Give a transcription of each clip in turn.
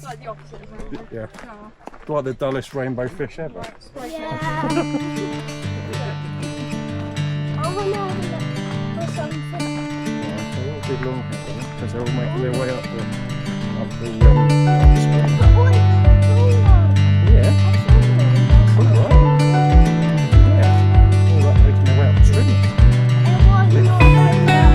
like the opposite of rainbow. Yeah. Oh. Like the dullest rainbow fish ever. Yeah. I want to have a look for something. Yeah, they're all good long hair because they're all making their way up the stream. But one, Yeah. All right. Yeah. All that making their way up the stream. it was not very well.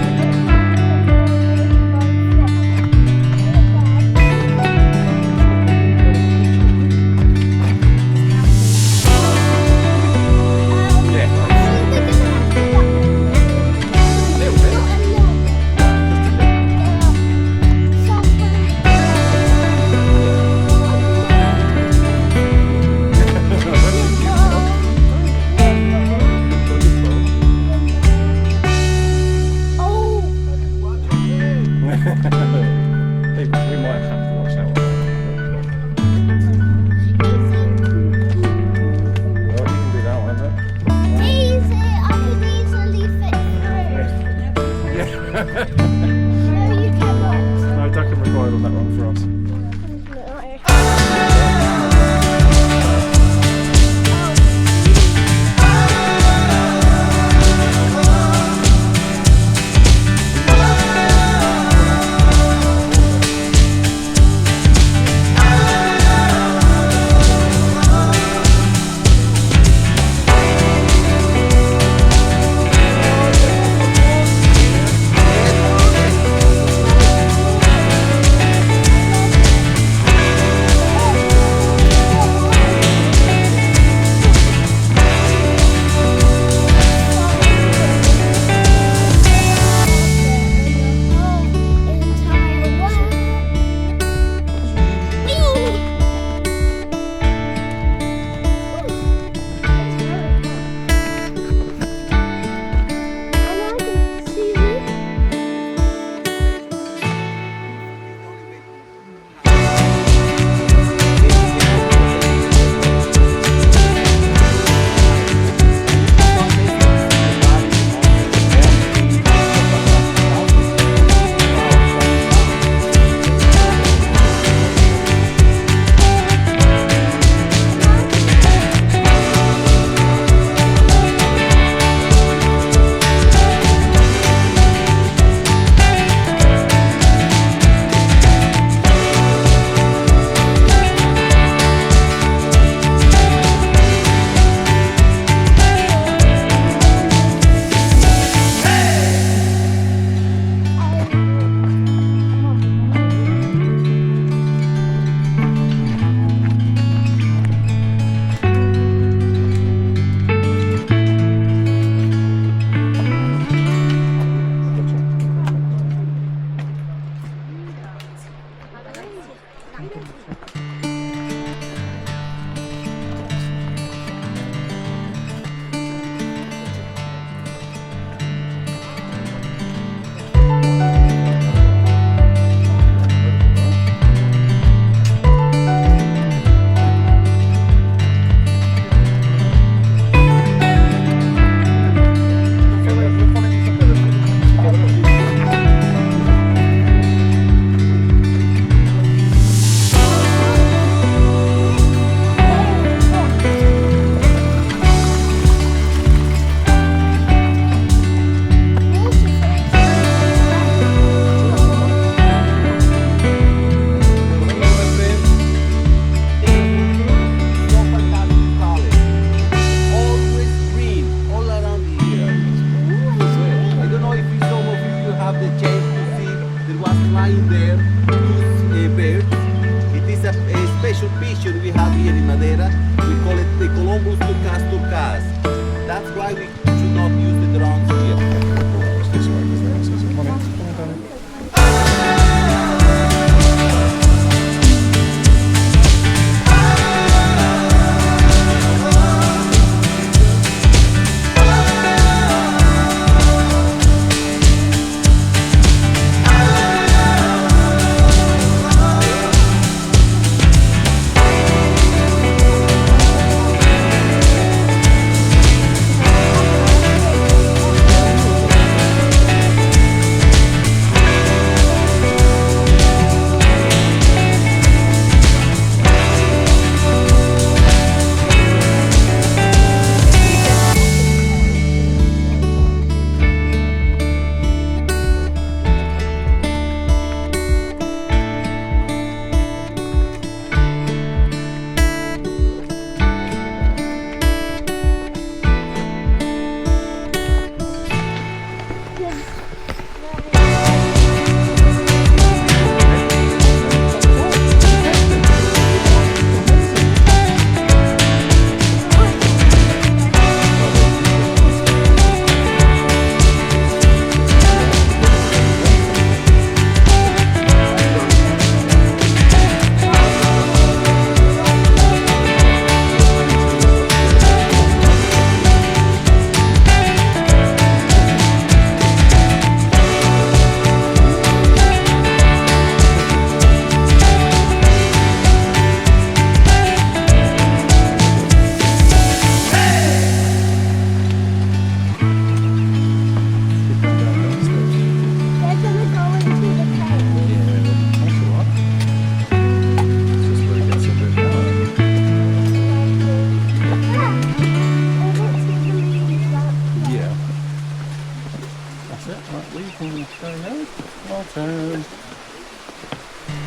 turn. I'll turn.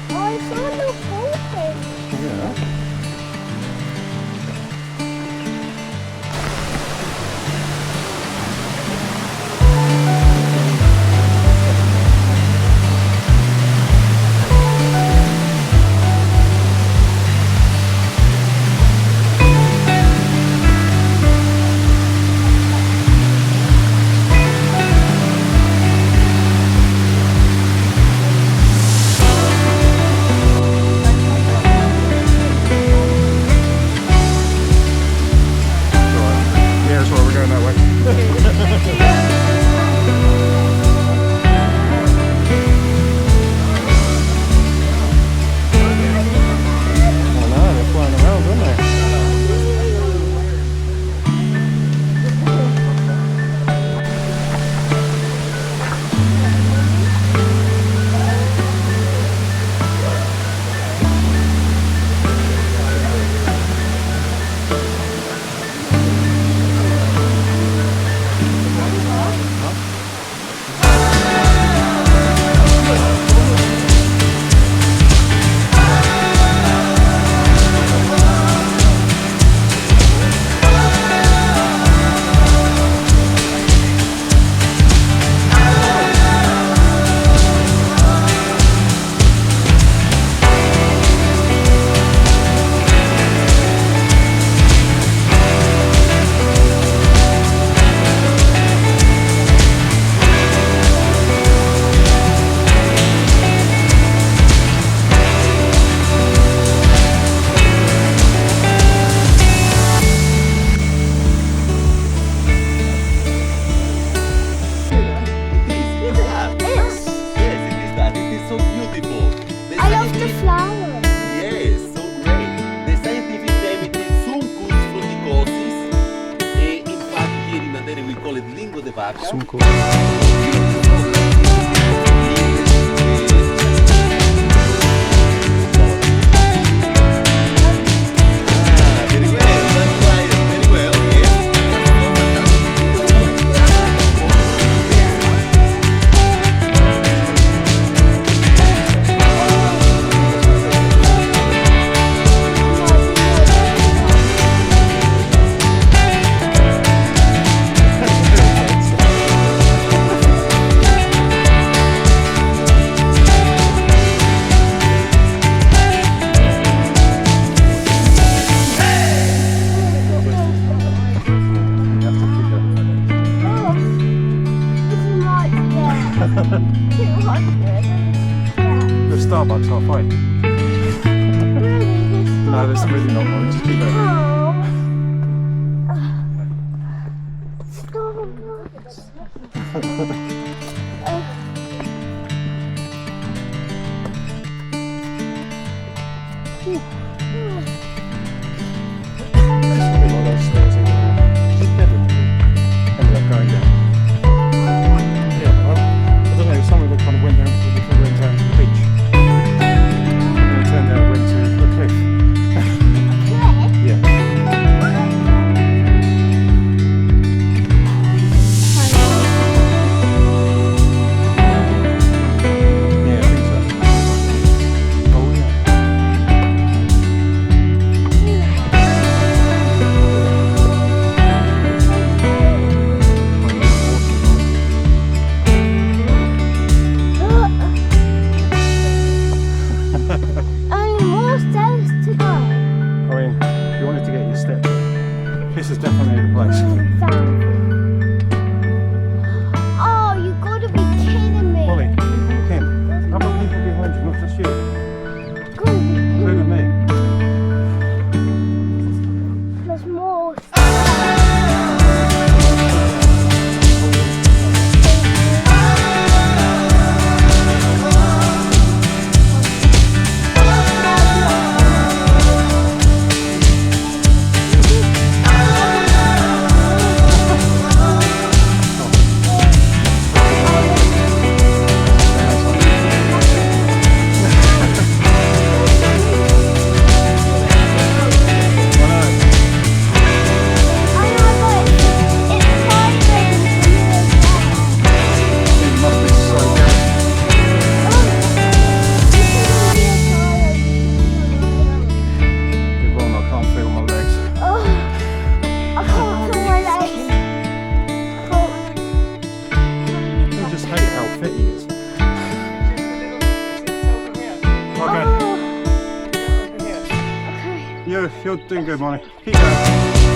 Oh, I saw the fountain. Yeah. Yeah, that's why we're going that way. I know, they're flying around, aren't they? Yes. Yes, it is that. It is so beautiful. The I love the scientific- flower. Yes, so great. The scientific name it is Suncus fruticosis. In fact, here in Madeira we call it lingo de vaca. Sunco. Ah, very well. That's right. Very well. Yes. Oh, this is not yet. 200. The Starbucks halfway. No, there's really not one. Just keep going. It's a bit like those stairs in ended up going down. Yeah, I don't know, someone that kind of went down to the beach. And it turned out it went to the cliff. Yeah. You're doing good, Molly. Keep going.